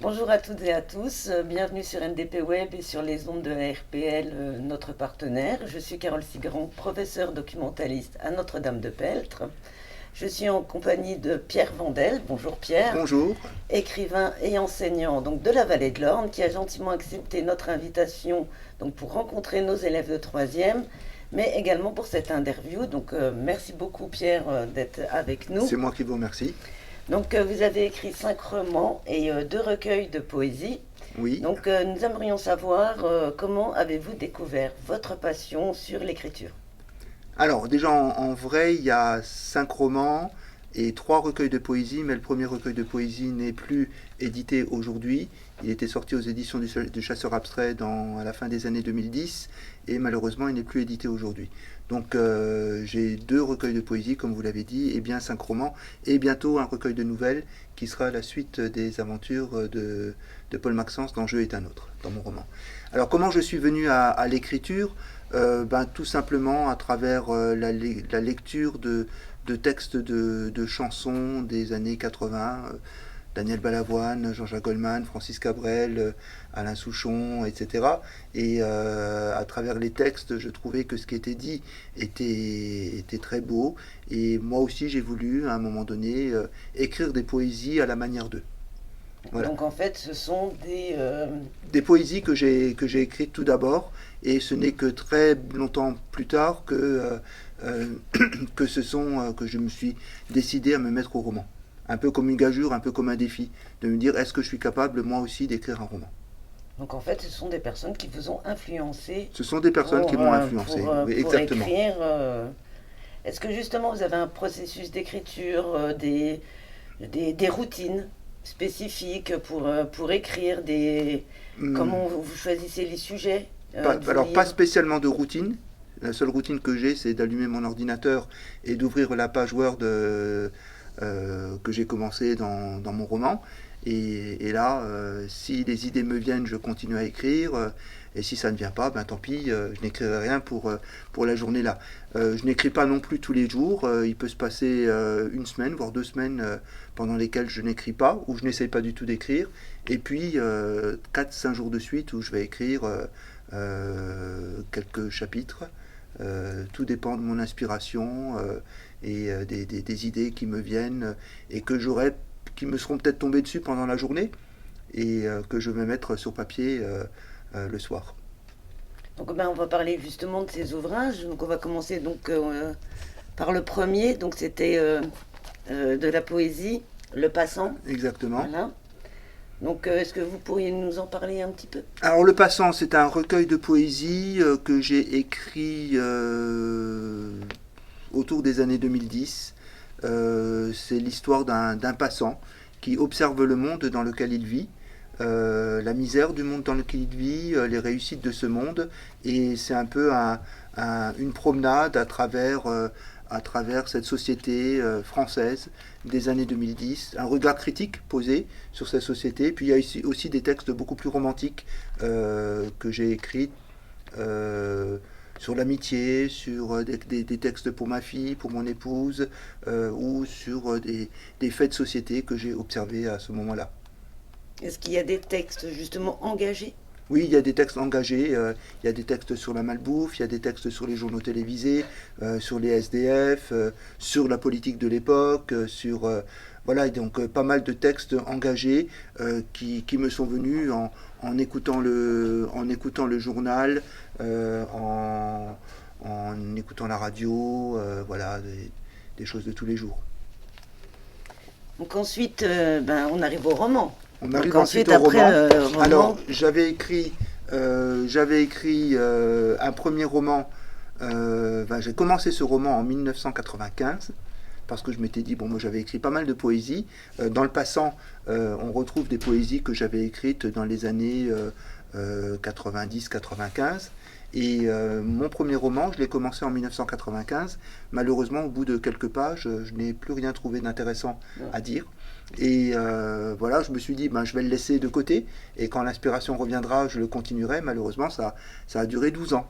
Bonjour à toutes et à tous, bienvenue sur NDP Web et sur les ondes de la RPL, notre partenaire. Je suis Carole Sigran, professeure documentaliste à Notre-Dame-de-Peltre. Je suis en compagnie de Pierre Vandel, bonjour Pierre, Bonjour. écrivain et enseignant donc de la Vallée de l'Orne, qui a gentiment accepté notre invitation donc, pour rencontrer nos élèves de troisième, mais également pour cette interview. Donc merci beaucoup Pierre d'être avec nous. C'est moi qui vous remercie. Donc vous avez écrit 5 romans et 2 recueils de poésie. Oui. Donc nous aimerions savoir comment avez-vous découvert votre passion sur l'écriture. Alors, déjà en vrai, il y a 5 romans et 3 recueils de poésie, mais le premier recueil de poésie n'est plus édité aujourd'hui. Il était sorti aux éditions du Chasseur Abstrait à la fin des années 2010 et malheureusement, il n'est plus édité aujourd'hui. Donc, j'ai 2 recueils de poésie, comme vous l'avez dit, et bien 5 romans, et bientôt un recueil de nouvelles qui sera la suite des aventures de Paul Maxence dans Jeu est un autre, dans mon roman. Alors, comment je suis venu à l'écriture? Tout simplement à travers la lecture de textes de chansons des années 80, Daniel Balavoine, Jean-Jacques Goldman, Francis Cabrel, Alain Souchon, etc. Et à travers les textes, je trouvais que ce qui était dit était très beau. Et moi aussi, j'ai voulu, à un moment donné, écrire des poésies à la manière d'eux. Voilà. Donc en fait ce sont Des poésies que j'ai écrites tout d'abord, et ce n'est que très longtemps plus tard que je me suis décidé à me mettre au roman. Un peu comme une gageure, un peu comme un défi, de me dire est-ce que je suis capable moi aussi d'écrire un roman. Donc en fait ce sont des personnes qui vous ont influencé Ce sont des personnes qui m'ont influencé, oui, pour exactement. écrire. Est-ce que justement vous avez un processus d'écriture, des routines spécifiques pour écrire Hmm. comment vous choisissez les sujets du Alors, pas livre? spécialement de routine. La seule routine que j'ai, c'est d'allumer mon ordinateur et d'ouvrir la page Word que j'ai commencé dans mon roman. Et là, si les idées me viennent, je continue à écrire. Et si ça ne vient pas, tant pis, je n'écrirai rien pour la journée là. Je n'écris pas non plus tous les jours. Il peut se passer une semaine, voire 2 semaines pendant lesquelles je n'écris pas, ou je n'essaye pas du tout d'écrire. Et puis 4-5 jours de suite où je vais écrire quelques chapitres. Tout dépend de mon inspiration et des idées qui me viennent et qui me seront peut-être tombées dessus pendant la journée et que je vais mettre sur papier le soir. Donc on va parler justement de ces ouvrages. Donc on va commencer par le premier. Donc c'était de la poésie, Le Passant. Exactement. Voilà. Donc est-ce que vous pourriez nous en parler un petit peu? Alors Le Passant, c'est un recueil de poésie que j'ai écrit autour des années 2010. C'est l'histoire d'un passant qui observe le monde dans lequel il vit, la misère du monde dans lequel il vit, les réussites de ce monde, et c'est un peu une promenade à travers cette société française des années 2010, un regard critique posé sur cette société. Puis il y a ici aussi des textes beaucoup plus romantiques que j'ai écrits sur l'amitié, sur des textes pour ma fille, pour mon épouse, ou sur des faits de société que j'ai observés à ce moment-là. Est-ce qu'il y a des textes justement engagés? Oui, il y a des textes engagés, il y a des textes sur la malbouffe, il y a des textes sur les journaux télévisés, sur les SDF, sur la politique de l'époque, voilà, donc pas mal de textes engagés qui me sont venus en écoutant le journal, en écoutant la radio, voilà, des choses de tous les jours. Donc ensuite, on arrive au roman. On Donc arrive ensuite au après roman. le roman, Alors, j'avais écrit un premier roman. J'ai commencé ce roman en 1995 parce que je m'étais dit, bon, moi j'avais écrit pas mal de poésie. Dans le passant, on retrouve des poésies que j'avais écrites dans les années 90-95. Et mon premier roman, je l'ai commencé en 1995. Malheureusement, au bout de quelques pages, je n'ai plus rien trouvé d'intéressant à dire. Et voilà, je me suis dit, ben, je vais le laisser de côté. Et quand l'inspiration reviendra, je le continuerai. Malheureusement, ça a duré 12 ans.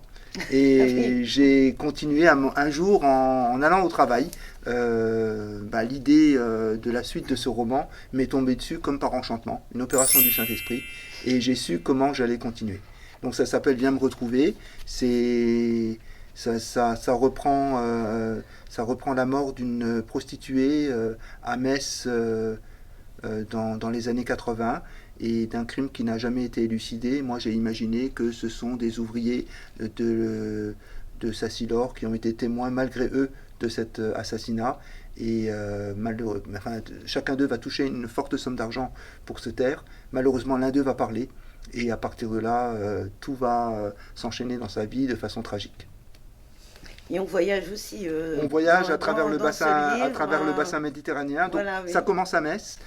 Et j'ai continué un jour en allant au travail. L'idée de la suite de ce roman m'est tombée dessus comme par enchantement, une opération du Saint-Esprit. Et j'ai su comment j'allais continuer. Donc ça s'appelle Viens me retrouver. Ça reprend la mort d'une prostituée à Metz dans les années 80 et d'un crime qui n'a jamais été élucidé. Moi j'ai imaginé que ce sont des ouvriers de Sacy-Lor qui ont été témoins malgré eux de cet assassinat. Et chacun d'eux va toucher une forte somme d'argent pour se taire. Malheureusement, l'un d'eux va parler. Et à partir de là, tout va s'enchaîner dans sa vie de façon tragique. Et on voyage aussi. On voyage à travers le bassin méditerranéen. Donc voilà, oui. Ça commence à Metz.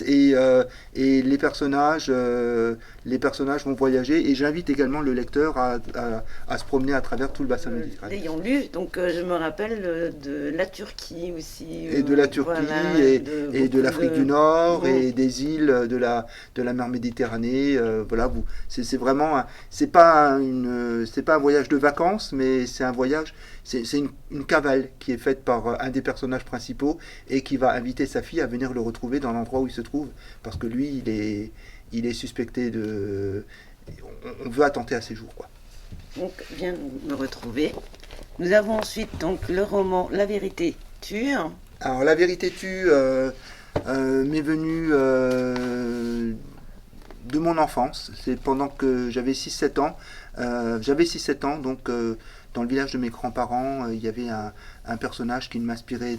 Et les personnages vont voyager. Et j'invite également le lecteur à se promener à travers tout le bassin méditerranéen. L'ayant lu, donc je me rappelle de la Turquie aussi. Et de la Turquie et de l'Afrique du Nord et des îles de la mer Méditerranée. Voilà, c'est vraiment, c'est pas un voyage de vacances, mais c'est un voyage, c'est une cavale qui est faite par un des personnages principaux et qui va inviter sa fille à venir le retrouver dans l'endroit où il se trouve, parce que lui, il est suspecté de... On veut attenter à ses jours, quoi. Donc, viens me retrouver. Nous avons ensuite donc le roman La vérité tue. Alors, La vérité tue m'est venue de mon enfance. C'est pendant que j'avais 6-7 ans. Donc dans le village de mes grands-parents, il y avait un personnage qui ne m'inspirait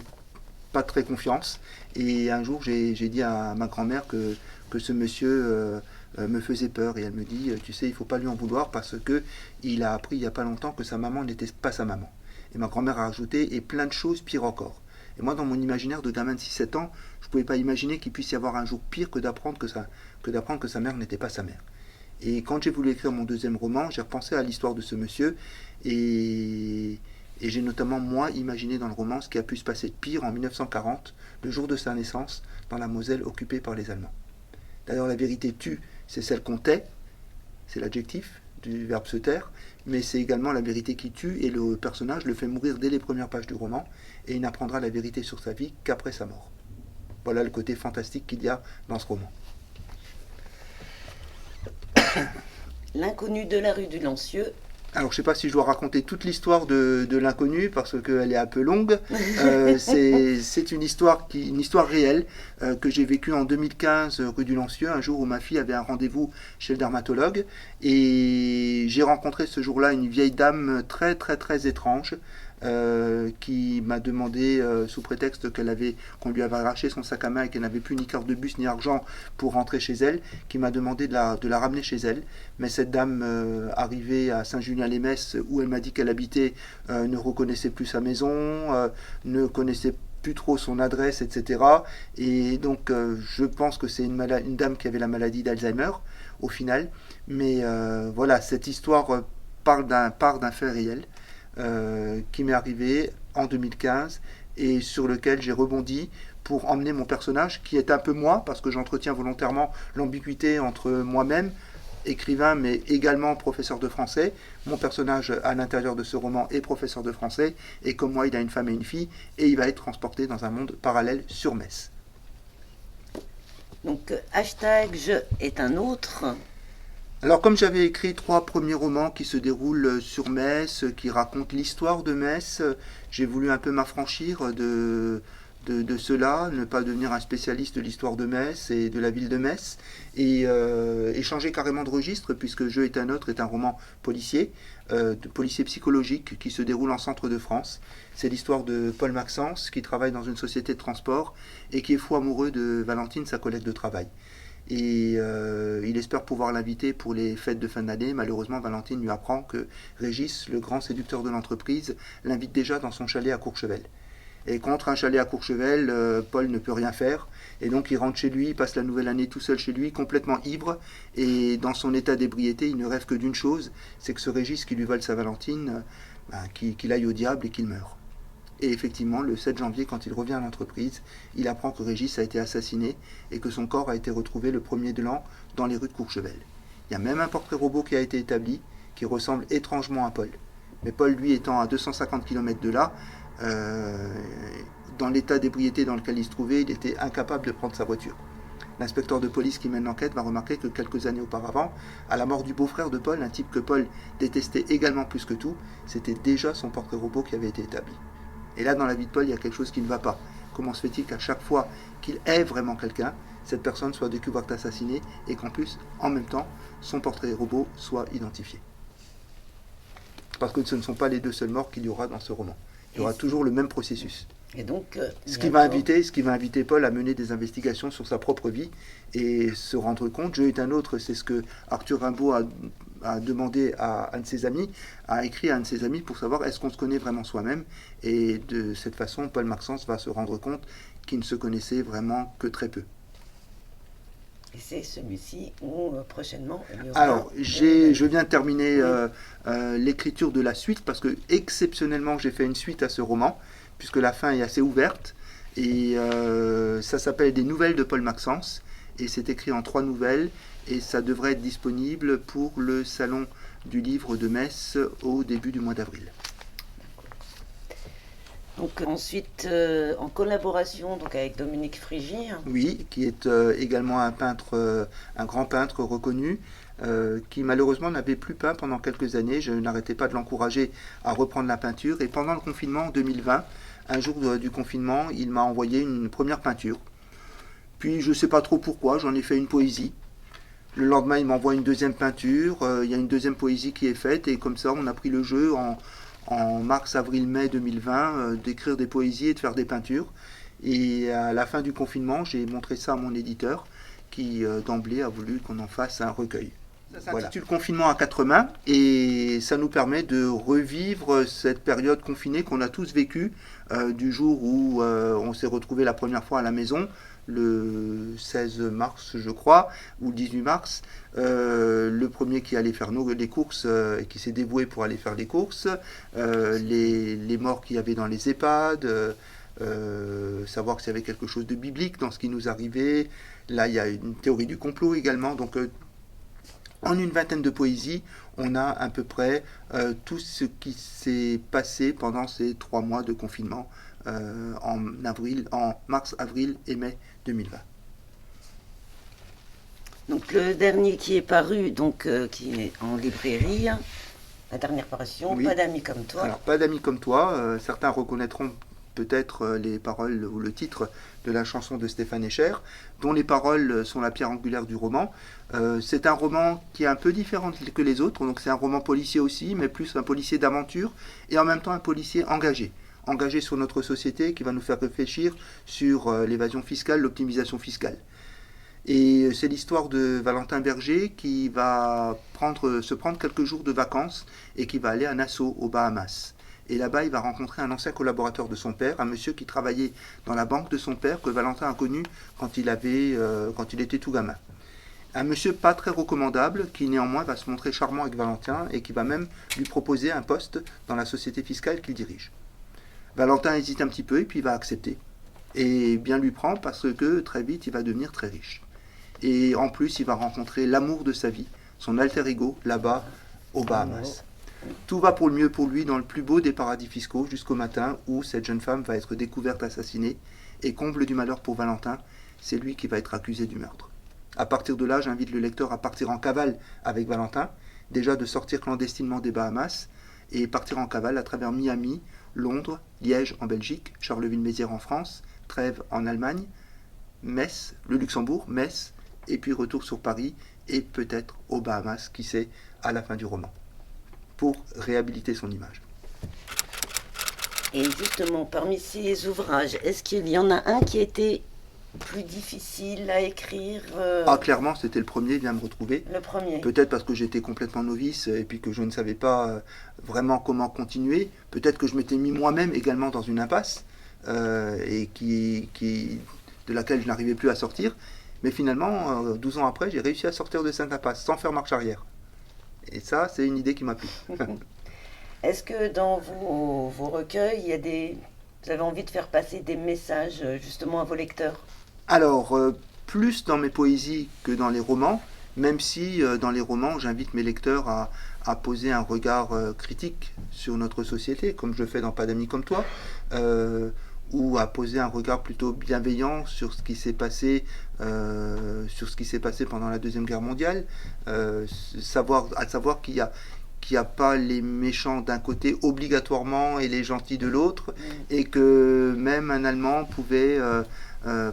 pas très confiance. Et un jour, j'ai dit à ma grand-mère que ce monsieur me faisait peur. Et elle me dit, tu sais, il ne faut pas lui en vouloir parce qu'il a appris il n'y a pas longtemps que sa maman n'était pas sa maman. Et ma grand-mère a rajouté, et plein de choses pires encore. Et moi, dans mon imaginaire de gamin de 6-7 ans, je ne pouvais pas imaginer qu'il puisse y avoir un jour pire que d'apprendre que sa mère n'était pas sa mère. Et quand j'ai voulu écrire mon deuxième roman, j'ai repensé à l'histoire de ce monsieur et j'ai notamment, moi, imaginé dans le roman ce qui a pu se passer de pire en 1940, le jour de sa naissance, dans la Moselle occupée par les Allemands. D'ailleurs, la vérité tue, c'est celle qu'on tait, c'est l'adjectif du verbe se taire, mais c'est également la vérité qui tue et le personnage le fait mourir dès les premières pages du roman et il n'apprendra la vérité sur sa vie qu'après sa mort. Voilà le côté fantastique qu'il y a dans ce roman. L'inconnu de la rue du Lancieux. Alors, je ne sais pas si je dois raconter toute l'histoire de l'inconnu parce qu'elle est un peu longue. C'est une histoire réelle que j'ai vécue en 2015 rue du Lancieux, un jour où ma fille avait un rendez-vous chez le dermatologue. Et j'ai rencontré ce jour-là une vieille dame très, très, très étrange qui m'a demandé, sous prétexte qu'on lui avait arraché son sac à main et qu'elle n'avait plus ni carte de bus ni argent pour rentrer chez elle, qui m'a demandé de la ramener chez elle. Mais cette dame, arrivée à Saint-Julien-les-Metz, où elle m'a dit qu'elle habitait, ne reconnaissait plus sa maison, ne connaissait plus trop son adresse, etc. Et donc, je pense que c'est une dame qui avait la maladie d'Alzheimer, au final. Mais voilà, cette histoire part d'un fait réel. Qui m'est arrivé en 2015 et sur lequel j'ai rebondi pour emmener mon personnage qui est un peu moi parce que j'entretiens volontairement l'ambiguïté entre moi-même, écrivain mais également professeur de français. Mon personnage à l'intérieur de ce roman est professeur de français et comme moi il a une femme et une fille et il va être transporté dans un monde parallèle sur Metz. Donc hashtag je est un autre. Alors comme j'avais écrit 3 premiers romans qui se déroulent sur Metz, qui racontent l'histoire de Metz, j'ai voulu un peu m'affranchir de cela, ne pas devenir un spécialiste de l'histoire de Metz et de la ville de Metz, et changer carrément de registre, puisque Je est un autre est un roman policier, policier psychologique qui se déroule en centre de France. C'est l'histoire de Paul Maxence, qui travaille dans une société de transport et qui est fou amoureux de Valentine, sa collègue de travail. Et il espère pouvoir l'inviter pour les fêtes de fin d'année. Malheureusement, Valentine lui apprend que Régis, le grand séducteur de l'entreprise, l'invite déjà dans son chalet à Courchevel. Et contre un chalet à Courchevel, Paul ne peut rien faire. Et donc il rentre chez lui, il passe la nouvelle année tout seul chez lui, complètement ivre. Et dans son état d'ébriété, il ne rêve que d'une chose, c'est que ce Régis qui lui vole sa Valentine, qu'il aille au diable et qu'il meure. Et effectivement, le 7 janvier, quand il revient à l'entreprise, il apprend que Régis a été assassiné et que son corps a été retrouvé le 1er de l'an dans les rues de Courchevel. Il y a même un portrait robot qui a été établi, qui ressemble étrangement à Paul. Mais Paul, lui, étant à 250 km de là, dans l'état d'ébriété dans lequel il se trouvait, il était incapable de prendre sa voiture. L'inspecteur de police qui mène l'enquête va remarquer que quelques années auparavant, à la mort du beau-frère de Paul, un type que Paul détestait également plus que tout, c'était déjà son portrait robot qui avait été établi. Et là, dans la vie de Paul, il y a quelque chose qui ne va pas. Comment se fait-il qu'à chaque fois qu'il hait vraiment quelqu'un, cette personne soit découverte assassinée et qu'en plus, en même temps, son portrait robot soit identifié? Parce que ce ne sont pas les deux seuls morts qu'il y aura dans ce roman. Il y aura toujours le même processus. Et donc, Ce qui va inviter Paul à mener des investigations sur sa propre vie et se rendre compte. Je est un autre, c'est ce que Arthur Rimbaud a demandé à un de ses amis, a écrit à un de ses amis pour savoir est-ce qu'on se connaît vraiment soi-même. Et de cette façon, Paul Maxence va se rendre compte qu'il ne se connaissait vraiment que très peu. Et c'est celui-ci où prochainement il y aura... Alors, je viens de terminer l'écriture de la suite parce que exceptionnellement j'ai fait une suite à ce roman puisque la fin est assez ouverte et ça s'appelle Des nouvelles de Paul Maxence et c'est écrit en 3 nouvelles et ça devrait être disponible pour le salon du livre de Metz au début du mois d'avril. Donc ensuite, en collaboration donc avec Dominique Frigy. Oui, qui est également un peintre, un grand peintre reconnu, qui malheureusement n'avait plus peint pendant quelques années. Je n'arrêtais pas de l'encourager à reprendre la peinture. Et pendant le confinement en 2020, un jour du confinement, il m'a envoyé une première peinture. Puis je ne sais pas trop pourquoi, j'en ai fait une poésie. Le lendemain, il m'envoie une deuxième peinture. Il y a une deuxième poésie qui est faite. Et comme ça, on a pris le jeu en mars, avril, mai 2020, d'écrire des poésies et de faire des peintures. Et à la fin du confinement, j'ai montré ça à mon éditeur qui d'emblée a voulu qu'on en fasse un recueil. Ça s'intitule Confinement à 4 mains et ça nous permet de revivre cette période confinée qu'on a tous vécue du jour où on s'est retrouvé la première fois à la maison, le 16 mars je crois, ou le 18 mars, le premier qui allait faire les courses et qui s'est dévoué pour aller faire les courses, les morts qu'il y avait dans les EHPAD, savoir s'il y avait quelque chose de biblique dans ce qui nous arrivait. Là il y a une théorie du complot également, donc en une vingtaine de poésies, on a à peu près tout ce qui s'est passé pendant ces 3 mois de confinement en mars, avril et mai 2020. Donc le dernier qui est paru, donc qui est en librairie, la dernière parution, oui. Pas d'amis comme toi. Alors pas d'amis comme toi, certains reconnaîtront peut-être les paroles ou le titre de la chanson de Stéphane Escher, dont les paroles sont la pierre angulaire du roman. C'est un roman qui est un peu différent que les autres, donc c'est un roman policier aussi, mais plus un policier d'aventure, et en même temps un policier engagé sur notre société, qui va nous faire réfléchir sur l'évasion fiscale, l'optimisation fiscale. Et c'est l'histoire de Valentin Berger qui va se prendre quelques jours de vacances et qui va aller à Nassau, aux Bahamas. Et là-bas, il va rencontrer un ancien collaborateur de son père, un monsieur qui travaillait dans la banque de son père, que Valentin a connu quand il était tout gamin. Un monsieur pas très recommandable, qui néanmoins va se montrer charmant avec Valentin et qui va même lui proposer un poste dans la société fiscale qu'il dirige. Valentin hésite un petit peu et puis il va accepter. Et bien lui prend parce que très vite, il va devenir très riche. Et en plus, il va rencontrer l'amour de sa vie, son alter ego, là-bas, aux Bahamas. Tout va pour le mieux pour lui dans le plus beau des paradis fiscaux jusqu'au matin où cette jeune femme va être découverte assassinée et comble du malheur pour Valentin, c'est lui qui va être accusé du meurtre. À partir de là, j'invite le lecteur à partir en cavale avec Valentin, déjà de sortir clandestinement des Bahamas et partir en cavale à travers Miami, Londres, Liège en Belgique, Charleville-Mézières en France, Trèves en Allemagne, Metz, le Luxembourg, Metz, et puis retour sur Paris et peut-être aux Bahamas, qui sait, à la fin du roman, pour réhabiliter son image. Et justement, parmi ces ouvrages, est-ce qu'il y en a un qui était plus difficile à écrire Ah, clairement, c'était le premier, Viens me retrouver. Le premier. Peut-être parce que j'étais complètement novice et puis que je ne savais pas vraiment comment continuer. Peut-être que je m'étais mis moi-même également dans une impasse. et de laquelle je n'arrivais plus à sortir. Mais finalement, 12 ans après, j'ai réussi à sortir de cette impasse sans faire marche arrière. Et ça, c'est une idée qui m'a plu. Est-ce que dans vos recueils, vous avez envie de faire passer des messages justement à vos lecteurs? Alors, plus dans mes poésies que dans les romans, même si dans les romans, j'invite mes lecteurs à poser un regard critique sur notre société, comme je fais dans Pas d'amis comme toi, ou à poser un regard plutôt bienveillant sur ce qui s'est passé, pendant la Deuxième Guerre mondiale, à savoir qu'il n'y a pas les méchants d'un côté obligatoirement et les gentils de l'autre, et que même un Allemand pouvait,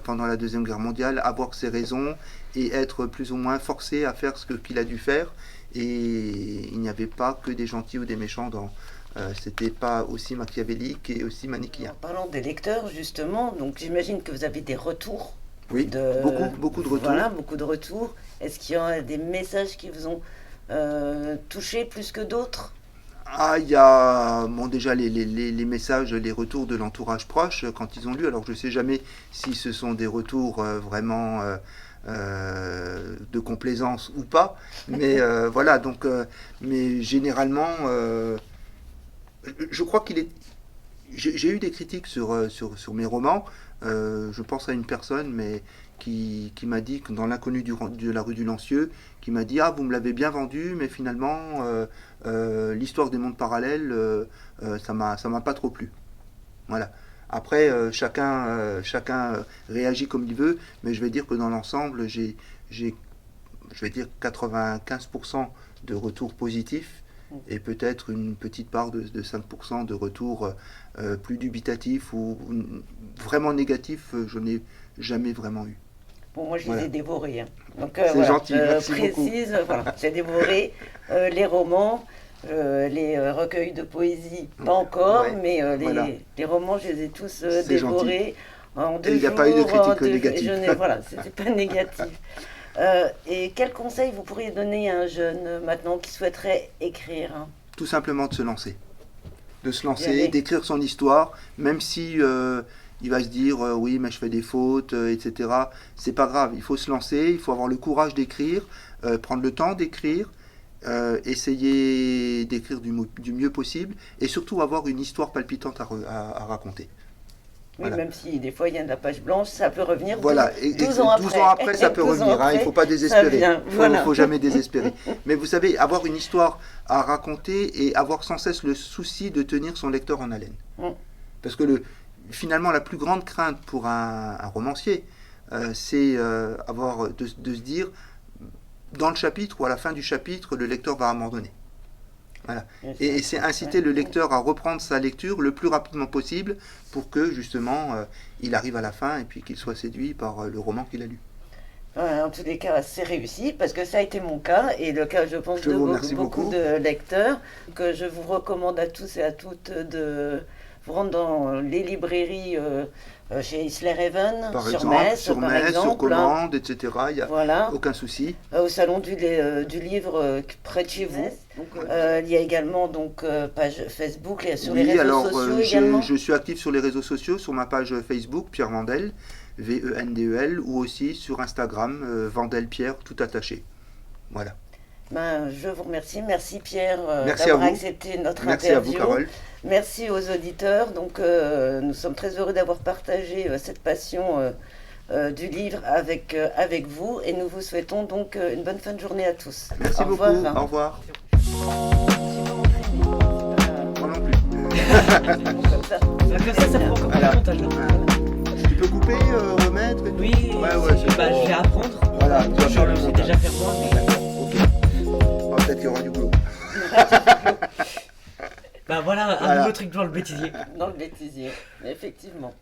pendant la Deuxième Guerre mondiale, avoir ses raisons et être plus ou moins forcé à faire ce qu'il a dû faire, et il n'y avait pas que des gentils ou des méchants c'était pas aussi machiavélique et aussi manichéen. En parlant des lecteurs, justement, donc j'imagine que vous avez des retours. Oui, beaucoup de retours. Voilà, beaucoup de retours. Est-ce qu'il y a des messages qui vous ont touché plus que d'autres? Il y a déjà les messages, les retours de l'entourage proche quand ils ont lu. Alors je ne sais jamais si ce sont des retours vraiment de complaisance ou pas, mais voilà. Donc, mais généralement, je crois j'ai eu des critiques sur mes romans. Je pense à une personne, mais qui m'a dit que dans L'inconnu de la rue du Lancieux, qui m'a dit vous me l'avez bien vendu, mais finalement l'histoire des mondes parallèles, ça m'a pas trop plu. Voilà. Après, chacun réagit comme il veut, mais je vais dire que dans l'ensemble, j'ai je vais dire 95% de retours positifs et peut-être une petite part de 5% de retours plus dubitatifs ou vraiment négatifs, je n'ai jamais vraiment eu. Bon, moi, je les ai dévorés. Hein. Donc, c'est voilà, gentil, merci précise, beaucoup. Voilà, j'ai dévoré les romans, les recueils de poésie, pas encore, mais voilà. Les romans, je les ai tous dévorés en 2 jours. Il n'y a pas eu de critique négative. Voilà, c'était pas négatif. Et quel conseil vous pourriez donner à un jeune maintenant qui souhaiterait écrire? Tout simplement de se lancer. De se lancer, d'écrire son histoire, même si il va se dire oui mais je fais des fautes, etc. C'est pas grave, il faut se lancer, il faut avoir le courage d'écrire, prendre le temps d'écrire, essayer d'écrire du mieux possible et surtout avoir une histoire palpitante à raconter. Oui, voilà. Même si des fois il y a de la page blanche, ça peut revenir. Voilà, 12 ans après, ça peut revenir. Il ne faut pas désespérer. Il ne faut jamais désespérer. Mais vous savez, avoir une histoire à raconter et avoir sans cesse le souci de tenir son lecteur en haleine. Parce que finalement, la plus grande crainte pour un romancier, c'est de se dire, dans le chapitre ou à la fin du chapitre, le lecteur va abandonner. Voilà. Et c'est inciter le lecteur à reprendre sa lecture le plus rapidement possible pour que justement il arrive à la fin et puis qu'il soit séduit par le roman qu'il a lu. En tous les cas, c'est réussi parce que ça a été mon cas et le cas, je pense, de beaucoup de lecteurs. Que je vous recommande à tous et à toutes de vous rendre dans les librairies chez Isler Even, sur Metz, sur commande, etc. Il n'y a aucun souci. Au salon du livre près de chez vous. Il y a également donc page Facebook sur les réseaux sociaux également. Je suis actif sur les réseaux sociaux, sur ma page Facebook Pierre Vendel, Vendel, ou aussi sur Instagram Vendel Pierre tout attaché. Voilà. Je vous remercie. Merci Pierre d'avoir accepté notre interview. Merci à vous Carole. Merci aux auditeurs. Donc nous sommes très heureux d'avoir partagé cette passion du livre avec vous et nous vous souhaitons donc une bonne fin de journée à tous. Merci beaucoup. Au revoir. Moi non plus. Ça prend encore un montage. Tu peux couper, remettre et tout. Oui, je vais apprendre. Voilà, je sais déjà faire moi. Ok. Peut-être qu'il y aura du boulot. Voilà, un nouveau truc dans le bêtisier. Dans le bêtisier, effectivement.